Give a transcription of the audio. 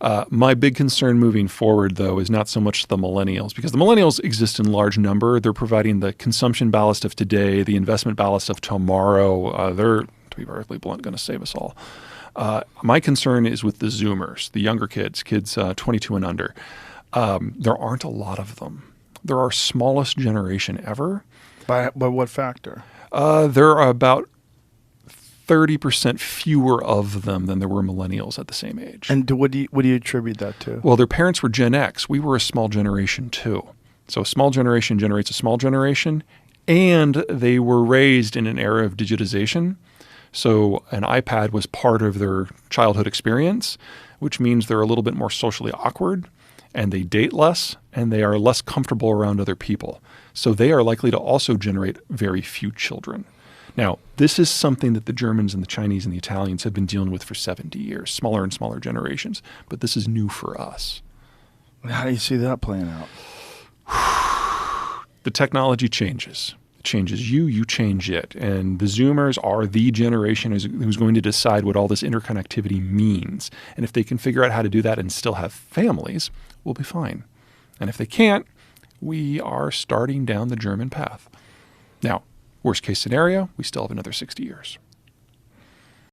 My big concern moving forward, though, is not so much the millennials, because the millennials exist in large number. They're providing the consumption ballast of today, the investment ballast of tomorrow. They're, to be perfectly blunt, going to save us all. My concern is with the Zoomers, the younger kids 22 and under. There aren't a lot of them. They're our smallest generation ever. By what factor? There are about 30% fewer of them than there were millennials at the same age. And what do you attribute that to? Well, their parents were Gen X. We were a small generation too. So a small generation generates a small generation, and they were raised in an era of digitization. So an iPad was part of their childhood experience, which means they're a little bit more socially awkward, and they date less, and they are less comfortable around other people. So they are likely to also generate very few children. Now, this is something that the Germans and the Chinese and the Italians have been dealing with for 70 years, smaller and smaller generations. But this is new for us. How do you see that playing out? The technology changes. It changes you, you change it. And the Zoomers are the generation who's going to decide what all this interconnectivity means. And if they can figure out how to do that and still have families, we'll be fine. And if they can't, we are starting down the German path. Now, worst case scenario, we still have another 60 years.